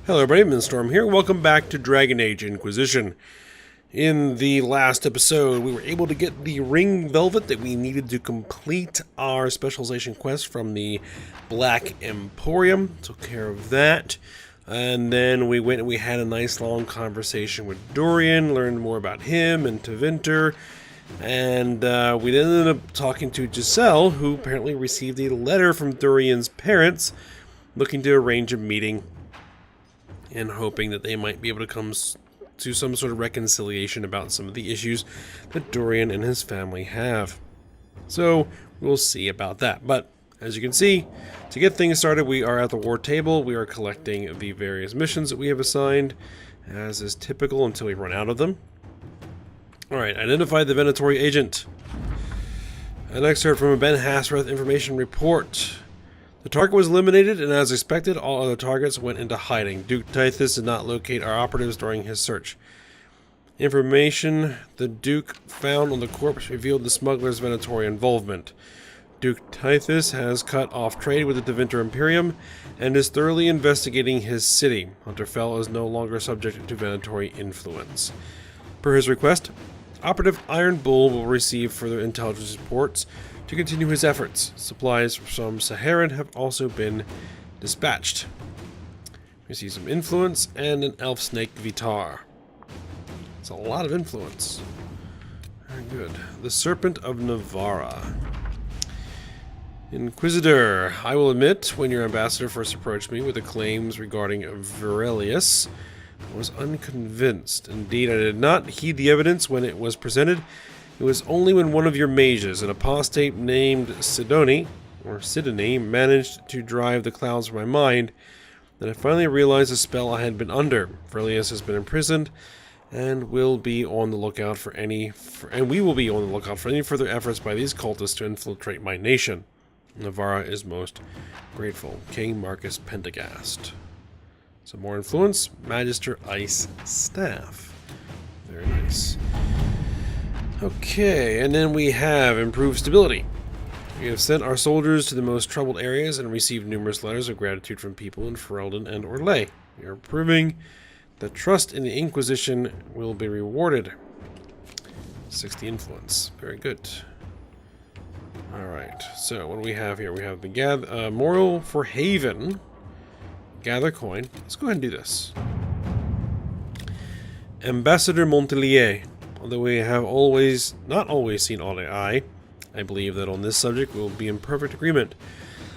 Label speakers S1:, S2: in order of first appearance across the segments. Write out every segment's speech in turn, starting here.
S1: Hello everybody, Minstorm here. Welcome back to Dragon Age Inquisition. In the last episode, we were able to get the ring velvet that we needed to complete our specialization quest from the Black Emporium. Took care of that. And then we went and we had a nice long conversation with Dorian, learned more about him and Tevinter. And we ended up talking to Giselle, who apparently received a letter from Dorian's parents looking to arrange a meeting and hoping that they might be able to come to some sort of reconciliation about some of the issues that Dorian and his family have. So we'll see about that. But as you can see, to get things started, we are at the war table. We are collecting the various missions that we have assigned, as is typical until we run out of them. Alright, identify the Venatori agent. An excerpt from a Ben Hasrath information report. The target was eliminated, and as expected, all other targets went into hiding. Duke Thedas did not locate our operatives during his search. Information the Duke found on the corpse revealed the smuggler's Venatori involvement. Duke Thedas has cut off trade with the Tevinter Imperium and is thoroughly investigating his city. Hunterfell is no longer subject to Venatori influence. Per his request, Operative Iron Bull will receive further intelligence reports to continue his efforts. Supplies from Saharan have also been dispatched. We see some influence and an elf snake Vitar. It's a lot of influence. Very good. The Serpent of Navarra. Inquisitor, I will admit, when your ambassador first approached me with the claims regarding Virelius, I was unconvinced. Indeed, I did not heed the evidence when it was presented. It was only when one of your mages, an apostate named Sidoni, managed to drive the clouds from my mind, that I finally realized the spell I had been under. Virelius has been imprisoned, and will be on the lookout for any further efforts by these cultists to infiltrate my nation. Navarra is most grateful. King Marcus Pentagast. Some more influence. Magister Ice Staff. Very nice. Okay, and then we have improved stability. We have sent our soldiers to the most troubled areas and received numerous letters of gratitude from people in Ferelden and Orlais. We are proving that trust in the Inquisition will be rewarded. 60 influence. Very good. Alright, so what do we have here? We have the Moral for Haven. Gather coin. Let's go ahead and do this. Ambassador Montelier. Although we have not always seen eye to eye, I believe that on this subject we will be in perfect agreement.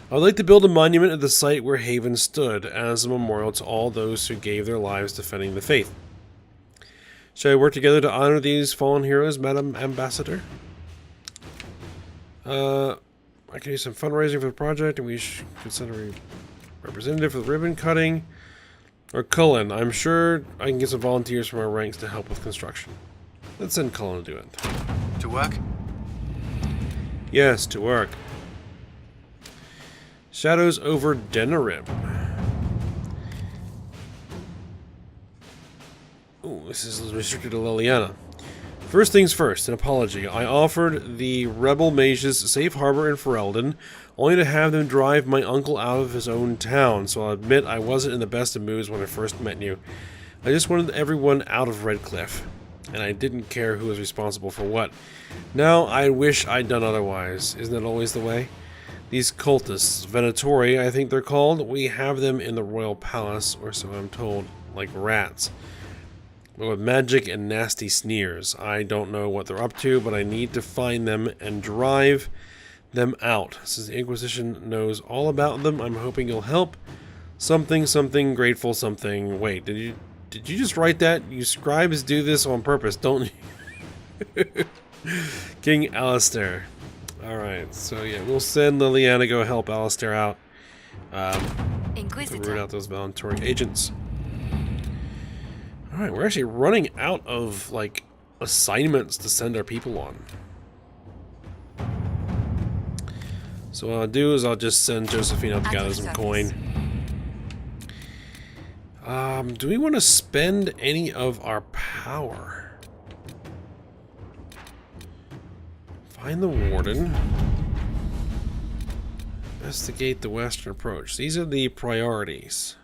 S1: I would like to build a monument at the site where Haven stood, as a memorial to all those who gave their lives defending the faith. Shall we work together to honor these fallen heroes, Madam Ambassador? I can do some fundraising for the project, and we should consider a representative for the ribbon cutting. Or Cullen. I'm sure I can get some volunteers from our ranks to help with construction. Let's send Cullen to do it.
S2: To work?
S1: Yes, to work. Shadows over Denerim. Ooh, this is restricted to Liliana. First things first, an apology. I offered the rebel mages safe harbor in Ferelden, only to have them drive my uncle out of his own town, so I'll admit I wasn't in the best of moods when I first met you. I just wanted everyone out of Redcliffe, and I didn't care who was responsible for what. Now I wish I'd done otherwise. Isn't that always the way? These cultists, Venatori, I think they're called, we have them in the royal palace, or so I'm told, like rats. But with magic and nasty sneers. I don't know what they're up to, but I need to find them and drive them out. Since the Inquisition knows all about them, I'm hoping you'll help. Something, grateful something. Wait, did you just write that? You scribes do this on purpose, don't you? King Alistair. Alright, so yeah, we'll send Liliana go help Alistair out. To root out those Venatori agents. Alright, we're actually running out of, like, assignments to send our people on. So what I'll do is I'll just send Josephine out to gather some coin. Do we want to spend any of our power? Find the warden. Investigate the western approach. These are the priorities.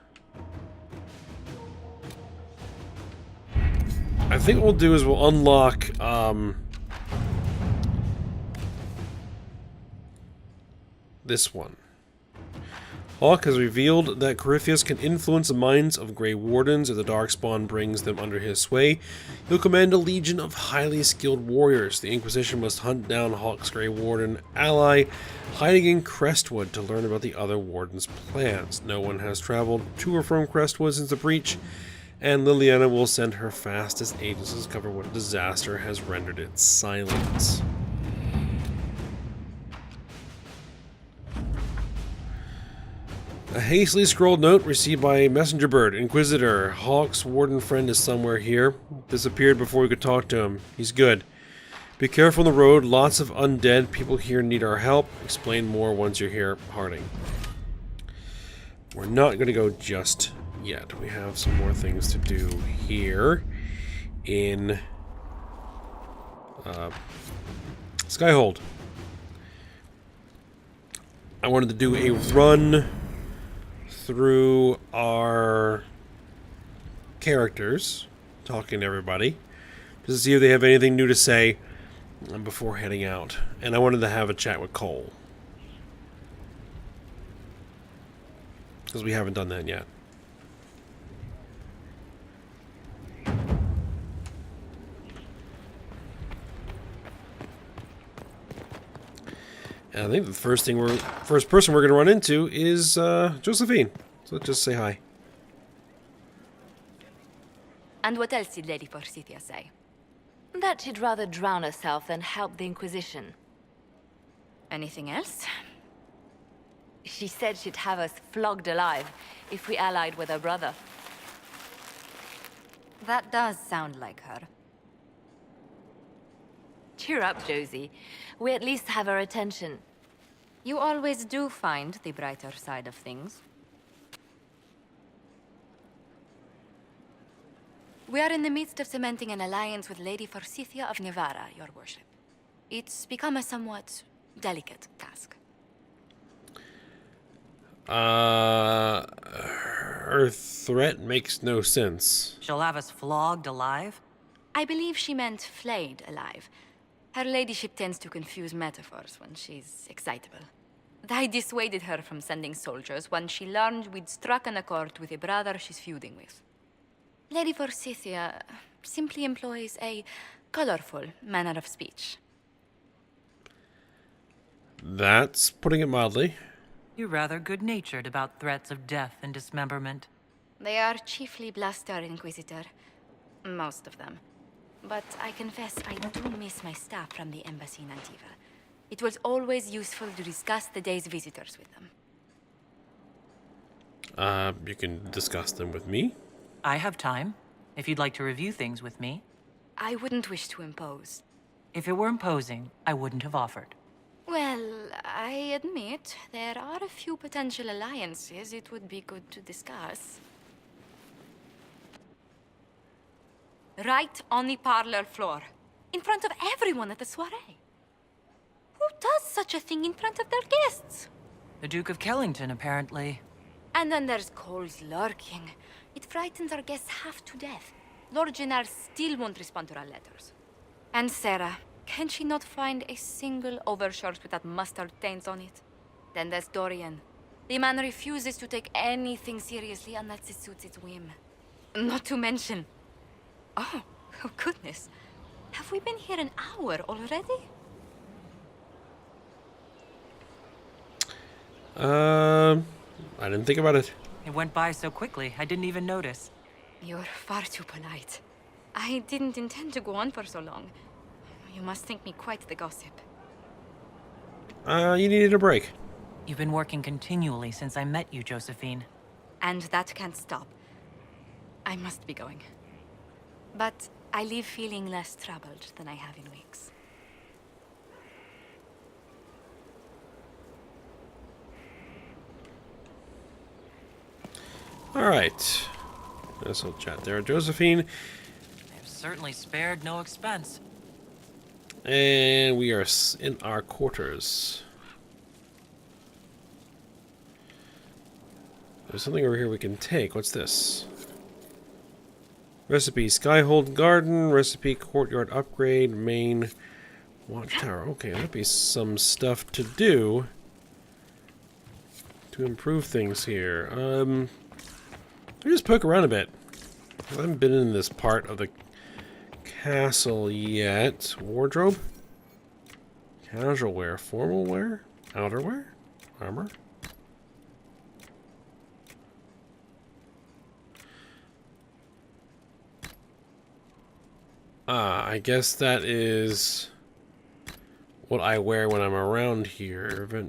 S1: I think what we'll do is we'll unlock this one. Hawk has revealed that Corypheus can influence the minds of Grey Wardens if the Darkspawn brings them under his sway. He'll command a legion of highly skilled warriors. The Inquisition must hunt down Hawk's Grey Warden ally, hiding in Crestwood, to learn about the other Wardens' plans. No one has traveled to or from Crestwood since the breach, and Liliana will send her fastest agents to discover what disaster has rendered it silent. A hastily scrawled note received by a messenger bird. Inquisitor, Hawk's warden friend is somewhere here. Disappeared before we could talk to him. He's good. Be careful on the road. Lots of undead. People here need our help. Explain more once you're here. Harding. We're not going to go just yet. We have some more things to do here in Skyhold. I wanted to do a run through our characters, talking to everybody, just to see if they have anything new to say before heading out. And I wanted to have a chat with Cole, because we haven't done that yet. And I think the first person we're going to run into is Josephine. So let's just say hi.
S2: And what else did Lady Forsythia say? That she'd rather drown herself than help the Inquisition. Anything else? She said she'd have us flogged alive if we allied with her brother. That does sound like her. Cheer up, Josie. We at least have her attention. You always do find the brighter side of things. We are in the midst of cementing an alliance with Lady Forsythia of Nevada, your worship. It's become a somewhat delicate task.
S1: Her threat makes no sense.
S3: She'll have us flogged alive?
S2: I believe she meant flayed alive. Her ladyship tends to confuse metaphors when she's excitable. I dissuaded her from sending soldiers when she learned we'd struck an accord with a brother she's feuding with. Lady Forsythia simply employs a colorful manner of speech.
S1: That's putting it mildly.
S3: You're rather good-natured about threats of death and dismemberment.
S2: They are chiefly bluster, Inquisitor. Most of them. But I confess I do miss my staff from the embassy in Antiva. It was always useful to discuss the day's visitors with them.
S1: You can discuss them with me.
S3: I have time, if you'd like to review things with me.
S2: I wouldn't wish to impose.
S3: If it were imposing, I wouldn't have offered.
S2: Well, I admit there are a few potential alliances it would be good to discuss. Right on the parlor floor, in front of everyone at the soiree. Who does such a thing in front of their guests?
S3: The Duke of Kellington, apparently.
S2: And then there's Cole's lurking. It frightens our guests half to death. Lord Gennard still won't respond to our letters. And Sarah, can she not find a single overshirt with that mustard stains on it? Then there's Dorian. The man refuses to take anything seriously unless it suits its whim. Not to mention... Oh goodness. Have we been here an hour already?
S1: I didn't think about it.
S3: It went by so quickly, I didn't even notice.
S2: You're far too polite. I didn't intend to go on for so long. You must think me quite the gossip.
S1: You needed a break.
S3: You've been working continually since I met you, Josephine.
S2: And that can't stop. I must be going. But I leave feeling less troubled than I have in weeks.
S1: All right. Let's chat there, Josephine.
S3: They've certainly spared no expense.
S1: And we are in our quarters. There's something over here we can take. What's this? Recipe Skyhold Garden. Recipe Courtyard Upgrade. Main Watchtower. Okay, that'd be some stuff to do to improve things here. Let me just poke around a bit. I haven't been in this part of the castle yet. Wardrobe? Casual wear. Formal wear? Outerwear? Armor? I guess that is what I wear when I'm around here. But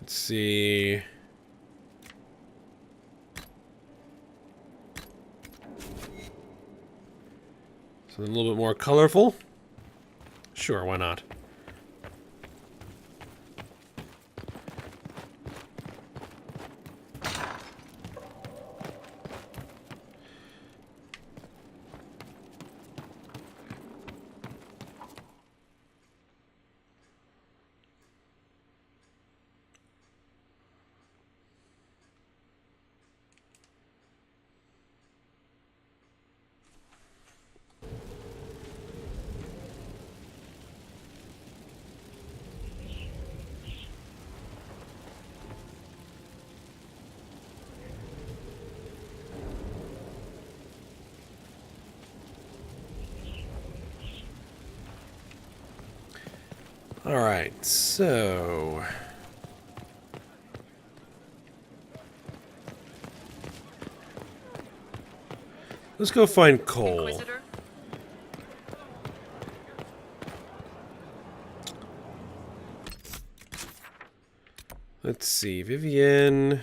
S1: let's see. Something a little bit more colorful? Sure, why not? Alright, so let's go find coal.
S3: Inquisitor?
S1: Let's see, Vivienne,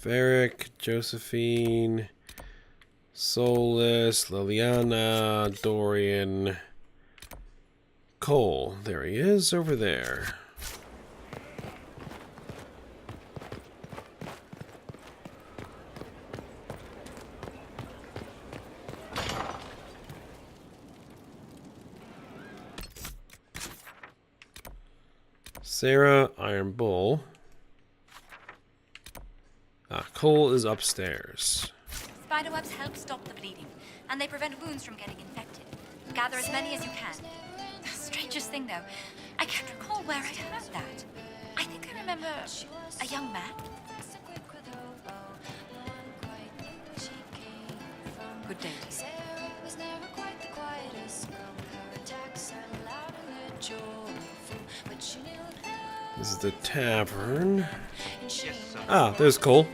S1: Varric, Josephine, Solus, Liliana, Dorian, Cole. There he is over there. Sarah, Iron Bull. Cole is upstairs.
S2: Spiderwebs help stop the bleeding, and they prevent wounds from getting infected. Gather as many as you can. The strangest thing, though, I can't recall where I'd heard that. I think I remember a young man. Good day to you.
S1: This is the tavern. Ah, there's Cole.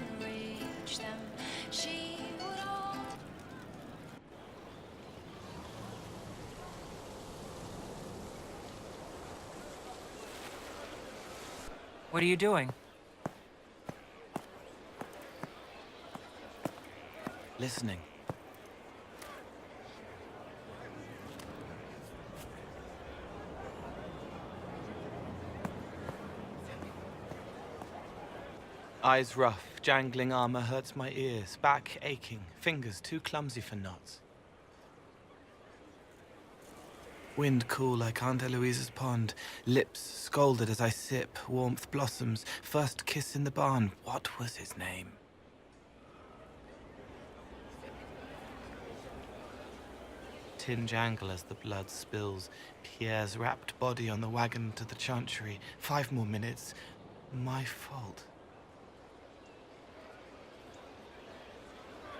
S3: What are you doing?
S4: Listening. Eyes rough, jangling armor hurts my ears, back aching, fingers too clumsy for knots. Wind cool like Aunt Eloise's pond, lips scalded as I sip, warmth blossoms, first kiss in the barn, what was his name? Tin jangle as the blood spills, Pierre's wrapped body on the wagon to the chantry, 5 more minutes, my fault.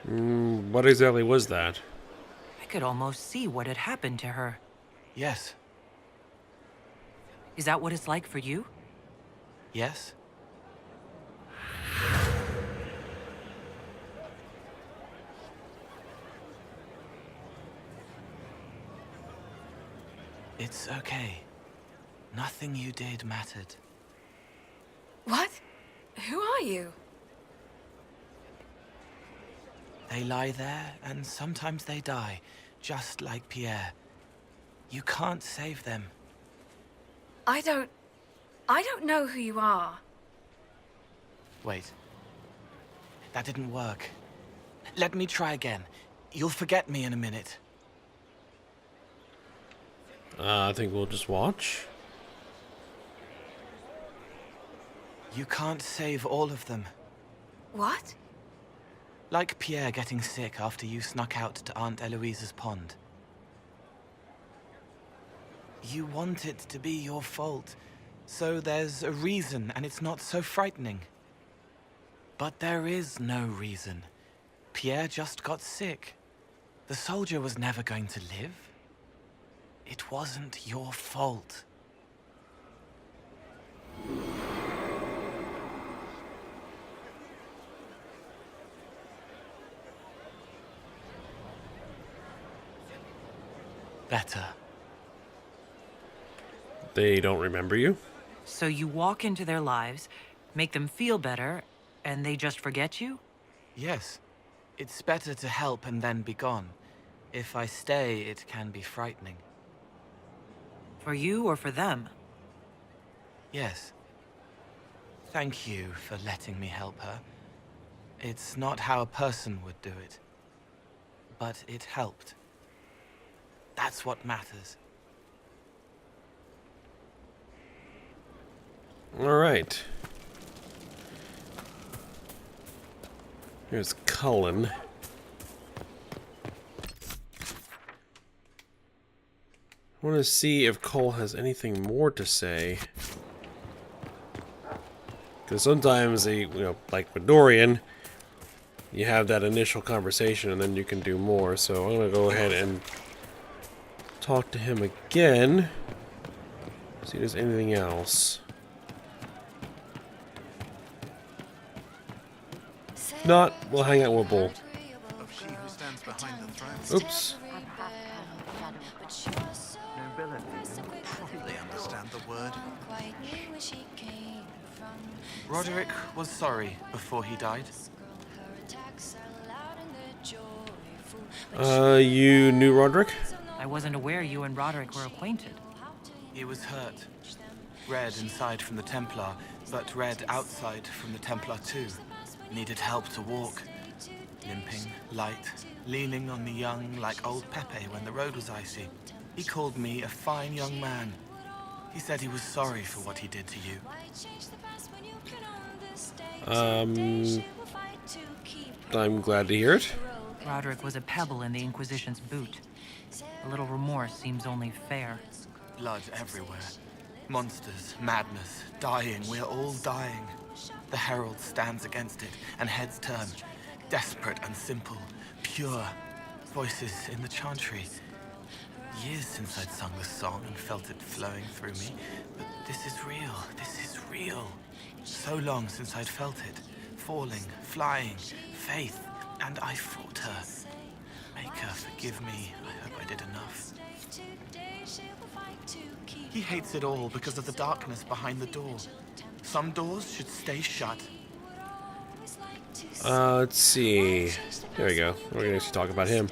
S1: What exactly was that?
S3: I could almost see what had happened to her.
S4: Yes.
S3: Is that what it's like for you?
S4: Yes? It's okay. Nothing you did mattered.
S2: What? Who are you?
S4: They lie there, and sometimes they die, just like Pierre. You can't save them.
S2: I don't know who you are.
S4: Wait. That didn't work. Let me try again. You'll forget me in a minute.
S1: I think we'll just watch.
S4: You can't save all of them.
S2: What?
S4: Like Pierre getting sick after you snuck out to Aunt Eloise's pond. You want it to be your fault, so there's a reason and it's not so frightening. But there is no reason. Pierre just got sick. The soldier was never going to live. It wasn't your fault. Better.
S1: They don't remember you?
S3: So you walk into their lives, make them feel better, and they just forget you?
S4: Yes. It's better to help and then be gone. If I stay, it can be frightening.
S3: For you or for them?
S4: Yes. Thank you for letting me help her. It's not how a person would do it. But it helped. That's what matters.
S1: All right. Here's Cullen. I want to see if Cole has anything more to say. Because sometimes, like with Dorian, you have that initial conversation and then you can do more. So I'm going to go ahead and talk to him again. See if there's anything else. If not, we'll hang out with Bull.
S5: Of she who stands behind the throne.
S1: Oops.
S5: They understand the word.
S4: Roderick was sorry before he died.
S1: You knew Roderick?
S3: I wasn't aware you and Roderick were acquainted.
S4: He was hurt. Red inside from the Templar, but red outside from the Templar too. Needed help to walk. Limping, light, leaning on the young like old Pepe when the road was icy. He called me a fine young man. He said he was sorry for what he did to you.
S1: I'm glad to hear it.
S3: Roderick was a pebble in the Inquisition's boot. A little remorse seems only fair.
S4: Blood everywhere. Monsters, madness, dying. We're all dying. The Herald stands against it, and heads turn. Desperate and simple. Pure. Voices in the chantry. Years since I'd sung the song and felt it flowing through me. But this is real. This is real. So long since I'd felt it. Falling, flying, faith. And I fought her. Make her forgive me. I hope I did enough. He hates it all because of the darkness behind the door. Some doors should stay shut.
S1: Let's see. There we go. We're going to talk about him.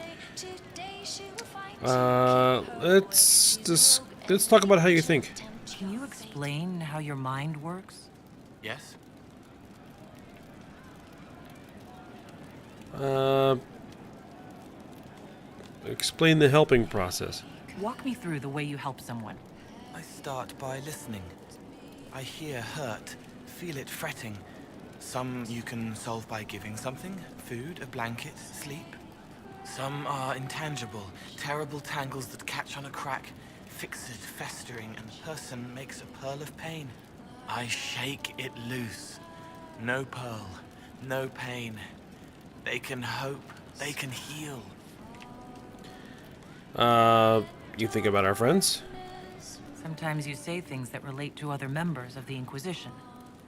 S1: Let's talk about how you think.
S3: Can you explain how your mind works?
S4: Yes?
S1: Explain the helping process.
S3: Walk me through the way you help someone.
S4: I start by listening. I hear hurt, feel it fretting. Some you can solve by giving something, food, a blanket, sleep. Some are intangible, terrible tangles that catch on a crack, fixed, festering, and the person makes a pearl of pain. I shake it loose. No pearl, no pain. They can hope, they can heal.
S1: You think about our friends?
S3: Sometimes you say things that relate to other members of the Inquisition.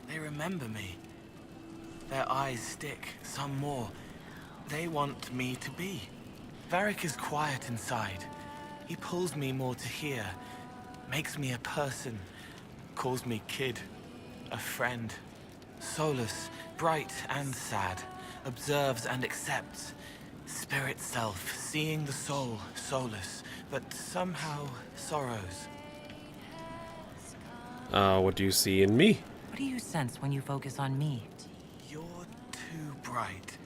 S4: They remember me. Their eyes stick, some more. They want me to be. Varric is quiet inside. He pulls me more to hear, makes me a person, calls me kid, a friend. Soulless, bright and sad, observes and accepts. Spirit self, seeing the soul, soulless, but somehow sorrows.
S1: What do you see in me?
S3: What do you sense when you focus on me?
S4: You're too bright.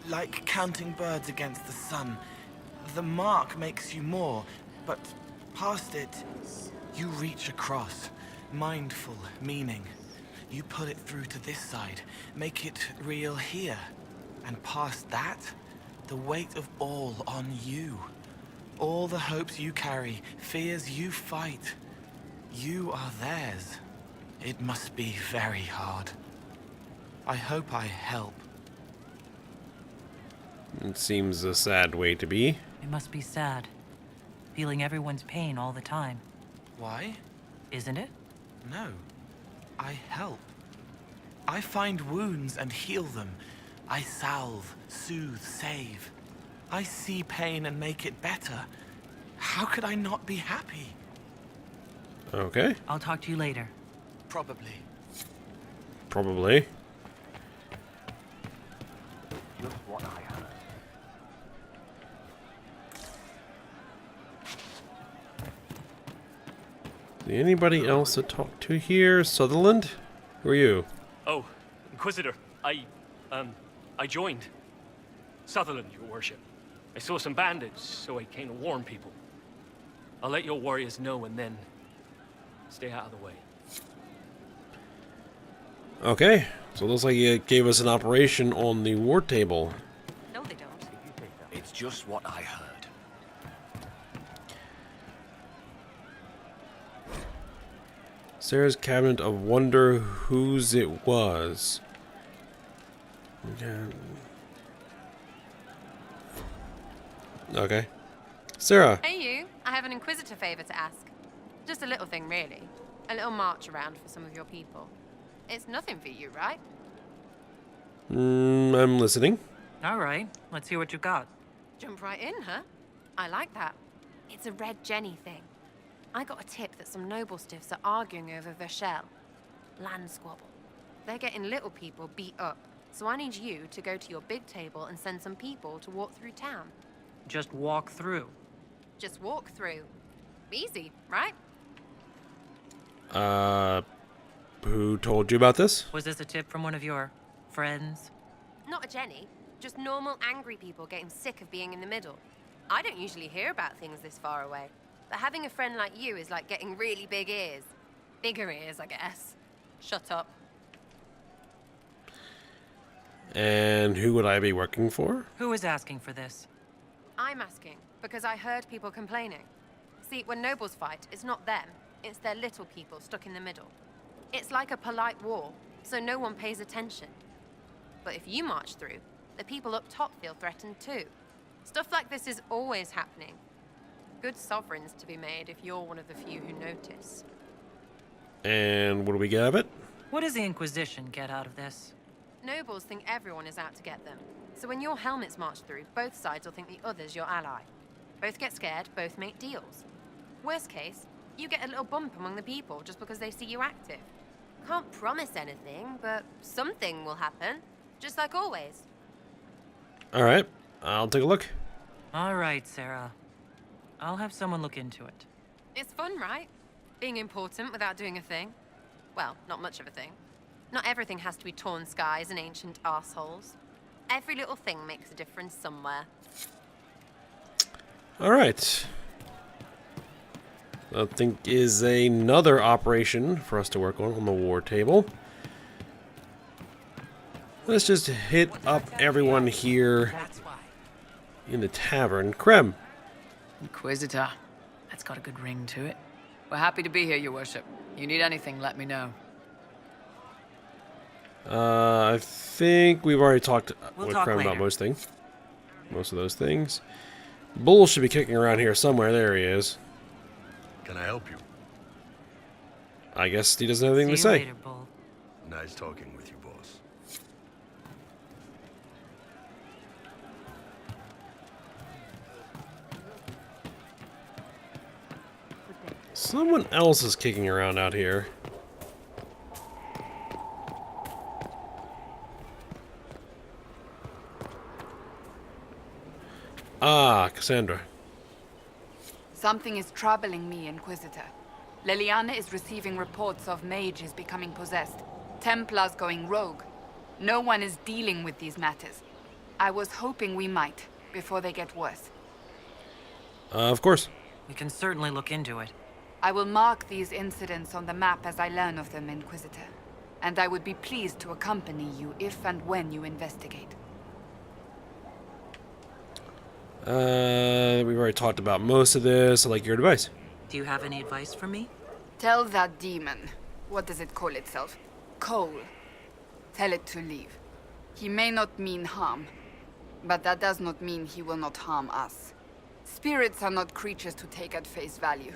S4: like counting birds against the sun. The mark makes you more, but past it, you reach across. Mindful meaning. You put it through to this side, make it real here. And past that, the weight of all on you. All the hopes you carry, fears you fight. You are theirs. It must be very hard. I hope I help.
S1: It seems a sad way to be.
S3: It must be sad. Feeling everyone's pain all the time.
S4: Why?
S3: Isn't it?
S4: No. I help. I find wounds and heal them. I salve, soothe, save. I see pain and make it better. How could I not be happy?
S1: Okay.
S3: I'll talk to you later.
S4: Probably.
S1: Probably.
S6: Just what I heard.
S1: Anybody else to talk to here? Sutherland? Who are you?
S7: Oh, Inquisitor, I joined. Sutherland, your worship. I saw some bandits, so I came to warn people. I'll let your warriors know and then stay out of the way.
S1: Okay. So it looks like you gave us an operation on the war table.
S2: No, they don't.
S6: It's just what I heard.
S1: Sarah's cabinet of wonder whose it was. Okay. Sarah.
S8: Hey you, I have an Inquisitor favor to ask. Just a little thing really. A little march around for some of your people. It's nothing for you, right?
S1: I'm listening.
S3: All right, let's hear what you got.
S8: Jump right in, huh? I like that. It's a Red Jenny thing. I got a tip that some noble stiffs are arguing over Vershel. Land squabble. They're getting little people beat up. So I need you to go to your big table and send some people to walk through town.
S3: Just walk through.
S8: Just walk through. Easy, right?
S1: Who told you about this?
S3: Was this a tip from one of your friends?
S8: Not a Jenny. Just normal angry people getting sick of being in the middle. I don't usually hear about things this far away. But having a friend like you is like getting really big ears. Bigger ears, I guess. Shut up.
S1: And who would I be working for?
S3: Who is asking for this?
S8: I'm asking because I heard people complaining. See, when nobles fight, it's not them. It's their little people stuck in the middle. It's like a polite war, so no one pays attention. But if you march through, the people up top feel threatened too. Stuff like this is always happening. Good sovereigns to be made if you're one of the few who notice.
S1: And what do we get out of it?
S3: What does the Inquisition get out of this?
S8: Nobles think everyone is out to get them. So when your helmets march through, both sides will think the other's your ally. Both get scared, both make deals. Worst case, you get a little bump among the people just because they see you active. Can't promise anything, but something will happen. Just like always.
S1: Alright, I'll take a look.
S3: All right, Sarah. I'll have someone look into it.
S8: It's fun, right? Being important without doing a thing. Well, not much of a thing. Not everything has to be torn skies and ancient arseholes. Every little thing makes a difference somewhere.
S1: Alright. I think is another operation for us to work on the war table. Let's just hit up everyone here in the tavern. Krem.
S9: Inquisitor. That's got a good ring to it. We're happy to be here, your worship. You need anything, let me know.
S1: I think we've already talked
S3: We'll
S1: with
S3: talk
S1: Krem about
S3: later.
S1: most things. Most of those things. Bull should be kicking around here somewhere. There he is.
S10: Can I help you?
S1: I guess he doesn't have anything to
S3: See you
S1: say.
S3: later, Bull.
S10: Nice talking with you, boss.
S1: Someone else is kicking around out here. Ah, Cassandra.
S11: Something is troubling me, Inquisitor. Leliana is receiving reports of mages becoming possessed, templars going rogue. No one is dealing with these matters. I was hoping we might, before they get worse.
S1: Of course.
S3: We can certainly look into it.
S11: I will mark these incidents on the map as I learn of them, Inquisitor. And I would be pleased to accompany you if and when you investigate.
S1: We've already talked about most of this. I like your advice.
S3: Do you have any advice for me?
S11: Tell that demon, what does it call itself? Cole. Tell it to leave. He may not mean harm, but that does not mean he will not harm us. Spirits are not creatures to take at face value.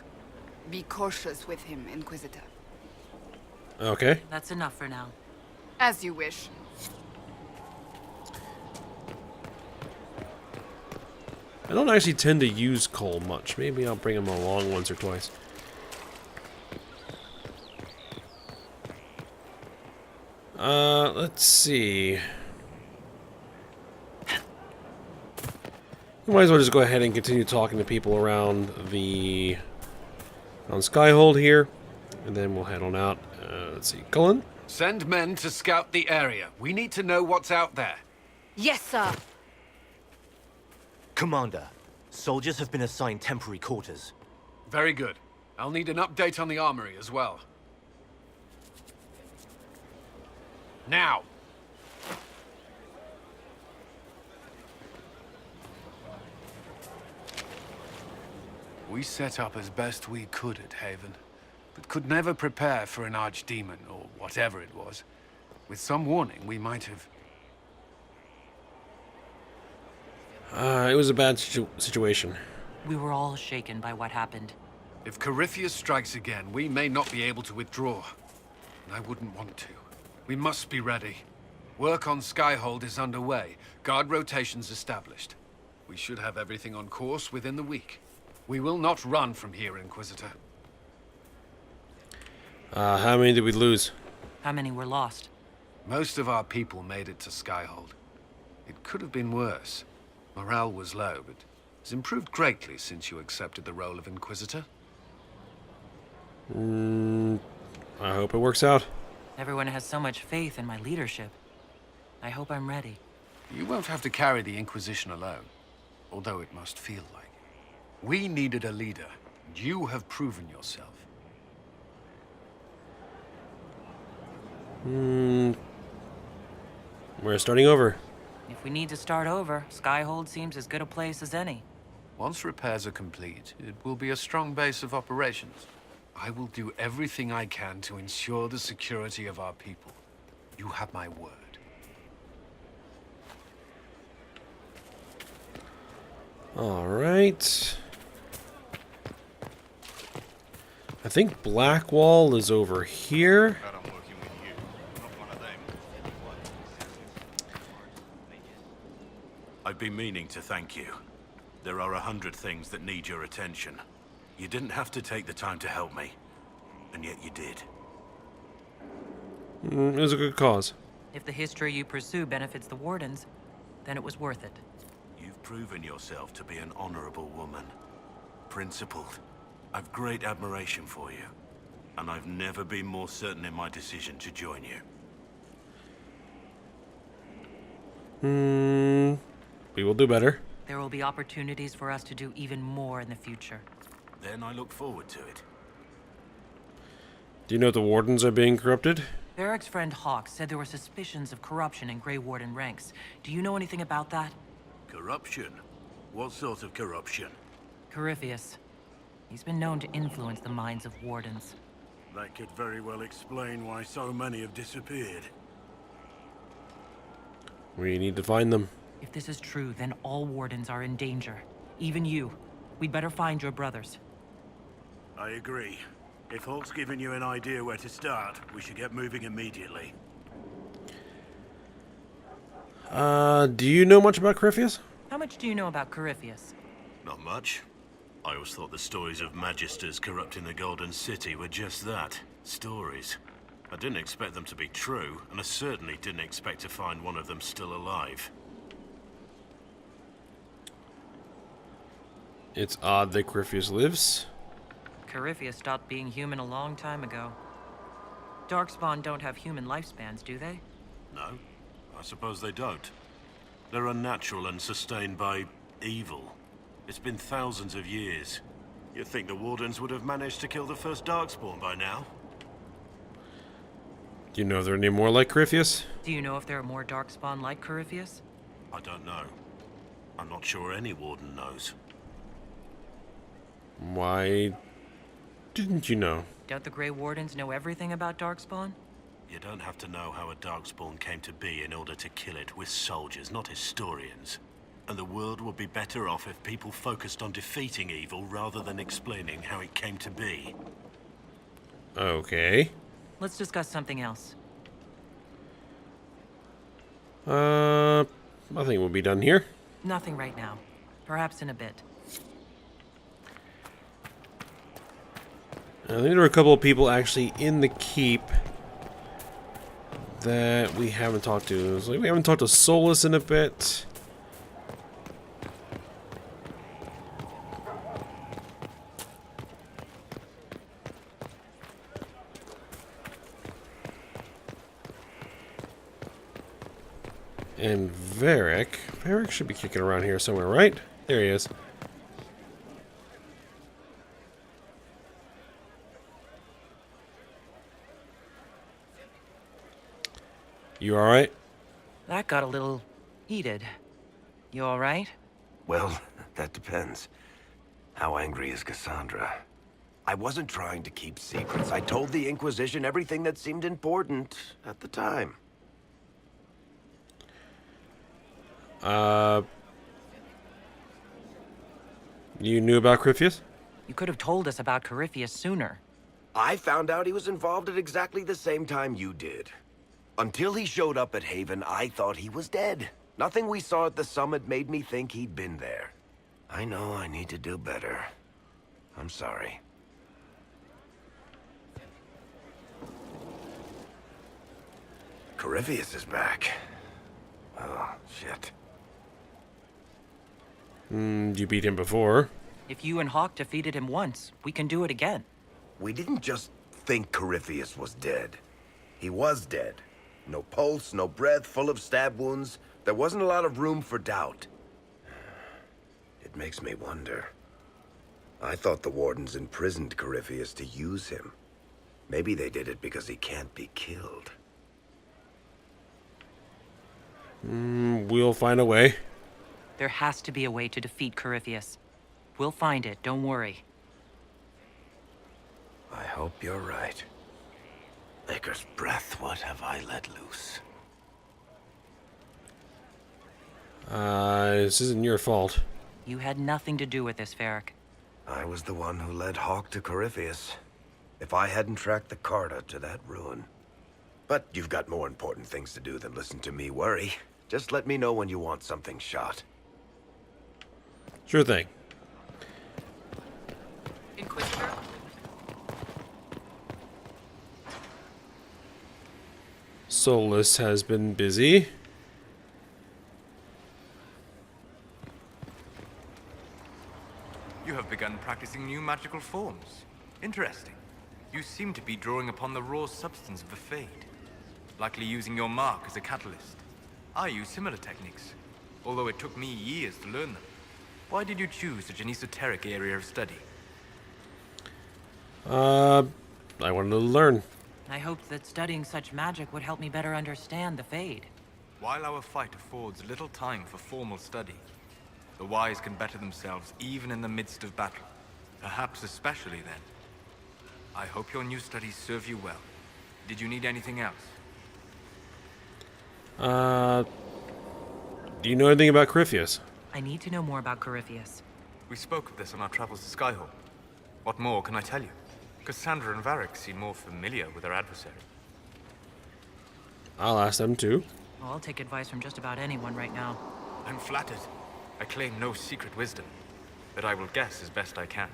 S11: Be cautious with him, Inquisitor.
S1: Okay.
S3: That's enough for now.
S11: As you wish.
S1: I don't actually tend to use Cole much. Maybe I'll bring him along once or twice. Let's see. We might as well just go ahead and continue talking to people around the on Skyhold here, and then we'll head on out. Let's see, Cullen.
S12: Send men to scout the area. We need to know what's out there.
S8: Yes, sir.
S6: Commander, soldiers have been assigned temporary quarters.
S12: Very good. I'll need an update on the armory as well. Now! We set up as best we could at Haven, but could never prepare for an archdemon, or whatever it was. With some warning, we might have...
S1: It was a bad situation.
S3: We were all shaken by what happened.
S12: If Corypheus strikes again, we may not be able to withdraw. And I wouldn't want to. We must be ready. Work on Skyhold is underway. Guard rotations established. We should have everything on course within the week. We will not run from here, Inquisitor.
S1: How many did we lose?
S3: How many were lost?
S12: Most of our people made it to Skyhold. It could have been worse. Morale was low, but it's improved greatly since you accepted the role of Inquisitor.
S1: I hope it works out.
S3: Everyone has so much faith in my leadership. I hope I'm ready.
S12: You won't have to carry the Inquisition alone, although it must feel like it. We needed a leader, and you have proven yourself.
S1: We're starting over.
S3: If we need to start over, Skyhold seems as good a place as any.
S12: Once repairs are complete, it will be a strong base of operations. I will do everything I can to ensure the security of our people. You have my word.
S1: All right. I think Blackwall is over here.
S10: I've been meaning to thank you. There are 100 things that need your attention. You didn't have to take the time to help me, and yet you did.
S1: It was a good cause.
S3: If the history you pursue benefits the Wardens, then it was worth it.
S10: You've proven yourself to be an honorable woman. Principled. I've great admiration for you, and I've never been more certain in my decision to join you.
S1: We will do better.
S3: There will be opportunities for us to do even more in the future.
S10: Then I look forward to it.
S1: Do you know if the Wardens are being corrupted?
S3: Varric's friend Hawk said there were suspicions of corruption in Grey Warden ranks. Do you know anything about that?
S10: Corruption? What sort of corruption?
S3: Corypheus. He's been known to influence the minds of Wardens.
S10: That could very well explain why so many have disappeared.
S1: We need to find them.
S3: If this is true, then all Wardens are in danger. Even you. We'd better find your brothers.
S10: I agree. If Hawk's given you an idea where to start, we should get moving immediately.
S1: Do you know much about Corypheus?
S3: How much do you know about Corypheus?
S10: Not much. I always thought the stories of Magisters corrupting the Golden City were just that. Stories. I didn't expect them to be true, and I certainly didn't expect to find one of them still alive.
S1: It's odd that Corypheus lives.
S3: Corypheus stopped being human a long time ago. Darkspawn don't have human lifespans, do they?
S10: No, I suppose they don't. They're unnatural and sustained by evil. It's been thousands of years. You'd think the Wardens would have managed to kill the first Darkspawn by now.
S1: Do you know if there are any more like Corypheus?
S3: Do you know if there are more Darkspawn like Corypheus?
S10: I don't know. I'm not sure any Warden knows.
S1: Why didn't you know?
S3: Doubt the Grey Wardens know everything about Darkspawn?
S10: You don't have to know how a Darkspawn came to be in order to kill it. We're soldiers, not historians. And the world would be better off if people focused on defeating evil rather than explaining how it came to be.
S1: Okay.
S3: Let's discuss something else.
S1: I think we'll be done here.
S3: Nothing right now. Perhaps in a bit.
S1: I think there are a couple of people actually in the keep that we haven't talked to. It's like we haven't talked to Solus in a bit. And Varric. Varric should be kicking around here somewhere, right? There he is. You alright?
S3: That got a little heated. You alright?
S13: Well, that depends. How angry is Cassandra? I wasn't trying to keep secrets. I told the Inquisition everything that seemed important at the time.
S1: You knew about Corypheus?
S3: You could have told us about Corypheus sooner.
S13: I found out he was involved at exactly the same time you did. Until he showed up at Haven, I thought he was dead. Nothing we saw at the summit made me think he'd been there. I know I need to do better. I'm sorry. Corypheus is back. Oh, shit.
S1: You beat him before.
S3: If you and Hawk defeated him once, we can do it again.
S13: We didn't just think Corypheus was dead. He was dead. No pulse, no breath, full of stab wounds. There wasn't a lot of room for doubt. It makes me wonder. I thought the Wardens imprisoned Corypheus to use him. Maybe they did it because he can't be killed.
S1: We'll find a way.
S3: There has to be a way to defeat Corypheus. We'll find it, don't worry.
S13: I hope you're right. Maker's breath, what have I let loose?
S1: This isn't your fault.
S3: You had nothing to do with this, Varric.
S13: I was the one who led Hawk to Corypheus. If I hadn't tracked the Carta to that ruin. But you've got more important things to do than listen to me worry. Just let me know when you want something shot.
S1: Sure thing.
S9: Inquisitor?
S1: Solus has been busy.
S14: You have begun practicing new magical forms. Interesting. You seem to be drawing upon the raw substance of the Fade. Likely using your mark as a catalyst. I use similar techniques, although it took me years to learn them. Why did you choose such an esoteric area of study?
S1: I wanted to learn.
S3: I hoped that studying such magic would help me better understand the Fade.
S14: While our fight affords little time for formal study, the wise can better themselves even in the midst of battle. Perhaps especially then. I hope your new studies serve you well. Did you need anything else?
S1: Do you know anything about Corypheus?
S3: I need to know more about Corypheus.
S14: We spoke of this on our travels to Skyhold. What more can I tell you? Cassandra and Varric seem more familiar with their adversary.
S1: I'll ask them too.
S3: Well, I'll take advice from just about anyone right now.
S14: I'm flattered. I claim no secret wisdom, but I will guess as best I can.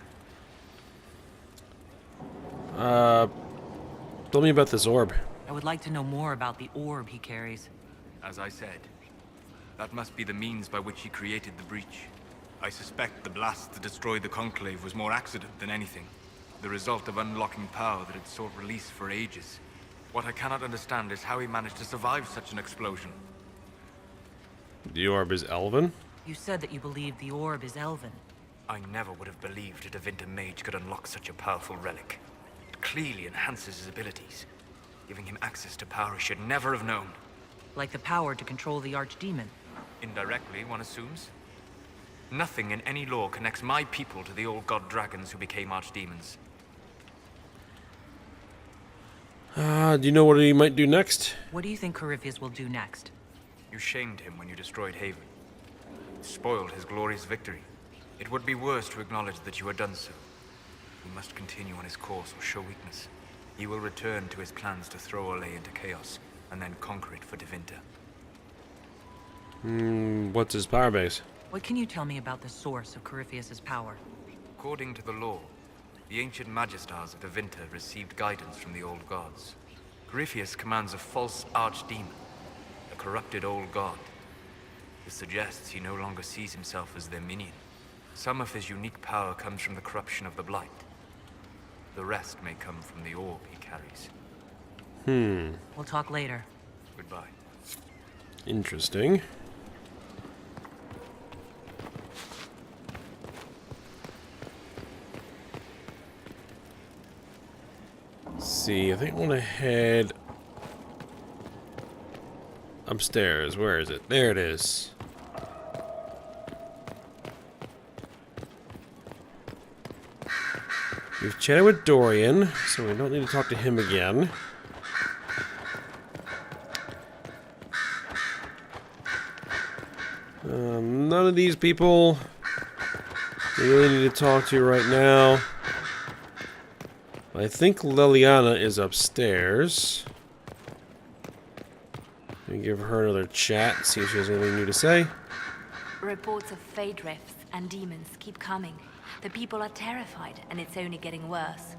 S1: Tell me about this orb.
S3: I would like to know more about the orb he carries.
S14: As I said, that must be the means by which he created the breach. I suspect the blast to destroy the Conclave was more accident than anything. The result of unlocking power that had sought release for ages. What I cannot understand is how he managed to survive such an explosion.
S1: The orb is elven?
S3: You said that you believe the orb is elven.
S14: I never would have believed a Devinter mage could unlock such a powerful relic. It clearly enhances his abilities, giving him access to power he should never have known.
S3: Like the power to control the archdemon.
S14: Indirectly, one assumes. Nothing in any law connects my people to the old god dragons who became archdemons.
S1: Do you know what he might do next?
S3: What do you think Corypheus will do next?
S14: You shamed him when you destroyed Haven. Spoiled his glorious victory. It would be worse to acknowledge that you had done so. He must continue on his course or show weakness. He will return to his plans to throw Olay into chaos, and then conquer it for Devinter.
S1: What's his power base?
S3: What can you tell me about the source of Corypheus's power?
S14: According to the law, the ancient Magistars of Devinter received guidance from the old gods. Corypheus commands a false archdemon, a corrupted old god. This suggests he no longer sees himself as their minion. Some of his unique power comes from the corruption of the Blight. The rest may come from the orb he carries.
S3: We'll talk later.
S14: Goodbye.
S1: Interesting. Let's see, I think I want to head upstairs. Where is it? There it is. We've chatted with Dorian, so we don't need to talk to him again. None of these people we really need to talk to right now. I think Liliana is upstairs. Let me give her another chat, see if she has anything new to say.
S2: Reports of fade rifts and demons keep coming. The people are terrified, and it's only getting worse.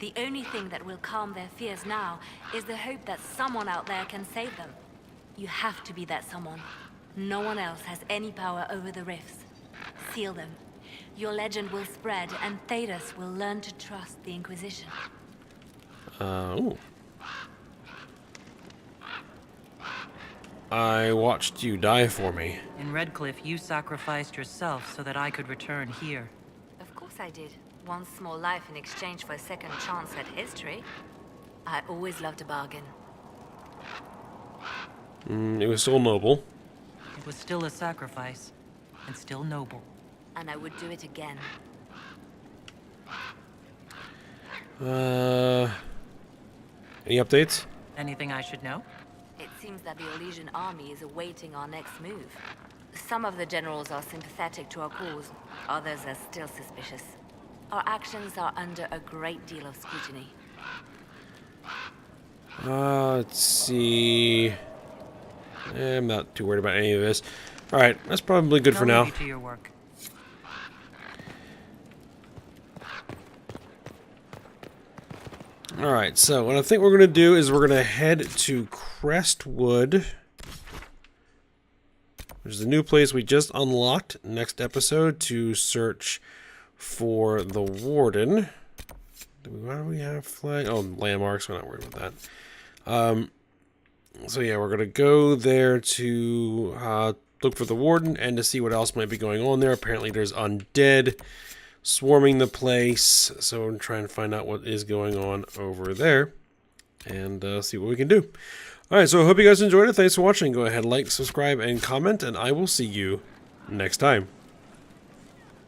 S2: The only thing that will calm their fears now is the hope that someone out there can save them. You have to be that someone. No one else has any power over the rifts. Seal them. Your legend will spread, and Thedas will learn to trust the Inquisition.
S1: Ooh. I watched you die for me.
S3: In Redcliffe, you sacrificed yourself so that I could return here.
S2: Of course I did. One small life in exchange for a second chance at history. I always loved a bargain.
S1: It was still noble.
S3: It was still a sacrifice, and still noble.
S2: And I would do it again.
S1: Any updates?
S3: Anything I should know?
S2: It seems that the Elysian army is awaiting our next move. Some of the generals are sympathetic to our cause, others are still suspicious. Our actions are under a great deal of scrutiny.
S1: Let's see. I'm not too worried about any of this. Alright, that's probably good for now.
S3: I'll leave you to your work.
S1: Alright, so what I think we're going to do is we're going to head to Crestwood, which is a new place we just unlocked next episode to search for the Warden. Why do we have flag? Oh, landmarks. We're not worried about that. So yeah, we're going to go there to look for the Warden and to see what else might be going on there. Apparently there's undead swarming the place, so I'm trying to find out what is going on over there and see what we can do. Alright, so I hope you guys enjoyed it. Thanks for watching. Go ahead, like, subscribe, and comment, and I will see you next time.